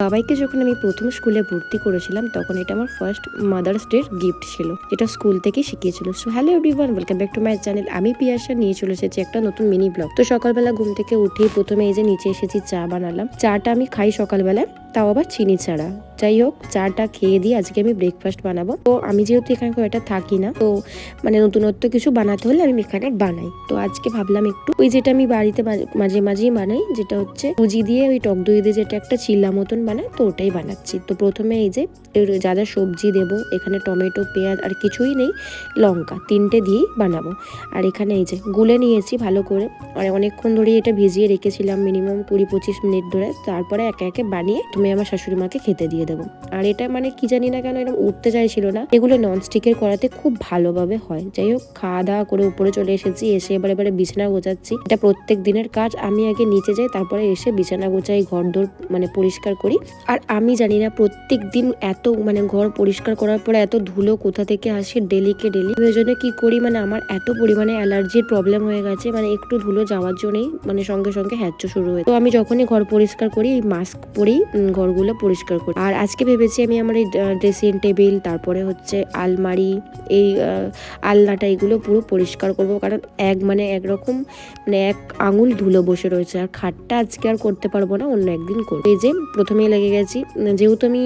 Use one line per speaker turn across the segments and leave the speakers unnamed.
বাবাইকে যখন আমি প্রথম স্কুলে ভর্তি করেছিলাম তখন এটা আমার ফার্স্ট মাদার্স ডে গিফট ছিল, যেটা স্কুল থেকে শিখিয়েছিল। So hello everyone, welcome back to my channel. আমি পিয়াসা নিয়ে চলে এসেছি একটা নতুন মিনি ব্লগ। তো সকালবেলা ঘুম থেকে উঠেই প্রথমে এই যে নিচে এসেছি, চা বানালাম। চাটা আমি খাই সকালবেলায়, তাও আবার চিনি ছাড়া। যাই হোক, চাটা খেয়ে দিয়ে আজকে আমি ব্রেকফাস্ট বানাবো। তো আমি যেহেতু এখানে এটা থাকি না, তো মানে নতুনত্ব কিছু বানাতে হলে আমি এখানে বানাই। তো আজকে ভাবলাম একটু ওই যেটা আমি বাড়িতে মাঝে মাঝেই বানাই, যেটা হচ্ছে সুজি দিয়ে ওই টক দই দিয়ে যেটা একটা চিল্লা মতন বানায়, তো ওটাই বানাচ্ছি। তো প্রথমে এই যে যা যা সবজি দেবো, এখানে টমেটো, পেঁয়াজ আর কিছুই নেই, লঙ্কা 3টে দিয়েই বানাবো। আর এখানে এই যে গুলে নিয়েছি ভালো করে, আর অনেকক্ষণ ধরে এটা ভিজিয়ে রেখেছিলাম, মিনিমাম 20-25 মিনিট ধরে। তারপরে একে একে বানিয়ে তুমি আমার শাশুড়ি মাকে খেতে দিয়ে দেবো। আর এটা মানে কি জানি না কেন এরকম উঠতে চাইছিল না। এগুলো ননস্টিকের করাতে খুব ভালোভাবে হয়। যাই হোক, খাওয়া দাওয়া করে উপরে চলে এসেছি, এসে এবারে বিছানা গোছাচ্ছি। এটা প্রত্যেক দিনের কাজ। আমি আগে নিচে যাই, তারপরে এসে বিছানা গোছাই, ঘর দোর মানে পরিষ্কার করি। আর আমি জানি না প্রত্যেক দিন এত মানে ঘর পরিষ্কার করার পরে এত ধুলো কোথা থেকে আসে ডেলিকে ডেলি। ওই জন্য কি করি, মানে আমার এত পরিমাণে অ্যালার্জির প্রবলেম হয়ে গেছে, মানে একটু ধুলো যাওয়ার জন্যই মানে সঙ্গে সঙ্গে হ্যাচ্চ শুরু হয়। তো আমি যখনই ঘর পরিষ্কার করি এই মাস্ক পরেই ঘরগুলো পরিষ্কার করি। আর আজকে ভেবেছি আমি আমার এই ড্রেসিং টেবিল, তারপরে হচ্ছে আলমারি, এই আলনাটা, এগুলো পুরো পরিষ্কার করব। কারণ একরকম মানে এক আঙুল ধুলো বসে রয়েছে। আর খাটটা আজকে আর করতে পারবো না, অন্য একদিন করবো। এই যে প্রথমেই লেগে গেছি, যেহেতু আমি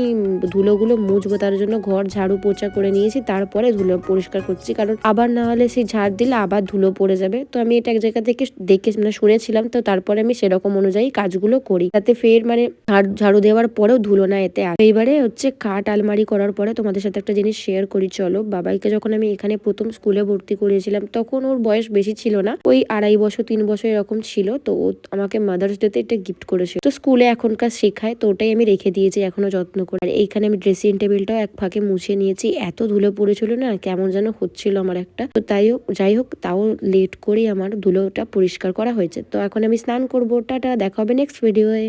ধুলোগুলো মুছবো তার জন্য ঘর ঝাড়ু পোছা করে নিয়েছি, তারপরে ধুলো পরিষ্কার করছি। কারণ আবার না হলে সেই ঝাড় দিলে আবার ধুলো পড়ে যাবে। তো আমি এটা এক জায়গা থেকে দেখে মানে শুনেছিলাম, তো তারপরে আমি সেরকম অনুযায়ী কাজগুলো করি, যাতে ফের মানে ঝাড়ু দেওয়ার পরেও ধুলো না এতে। এইবারে হচ্ছে খাট আলমারি করার পরে তোমাদের সাথে একটা জিনিস শেয়ার করি চলো। বাবাইকে যখন আমি এখানে প্রথম স্কুলে ভর্তি করিয়েছিলাম তখন ওর বয়স বেশি ছিল না, ওই 2.5 বছর 3 বছর এরকম ছিল। তো ও আমাকে মাদার্স ডে তে এটা গিফট করেছে। তো স্কুলে এখনকার শেখায়, তো ওটাই আমি রেখে দিয়েছি এখনো যত্ন করে। আর এইখানে আমি ড্রেসিং টেবিলটাও এক ফাঁকে মুছে নিয়েছি, এত ধুলো পড়েছিল না, কেমন যেন হচ্ছিল আমার একটা। তো যাই হোক, তাও লেট করেই আমার ধুলোটা পরিষ্কার করা হয়েছে। তো এখন আমি স্নান করবো। টাটা, দেখা হবে নেক্সট ভিডিওয়ে।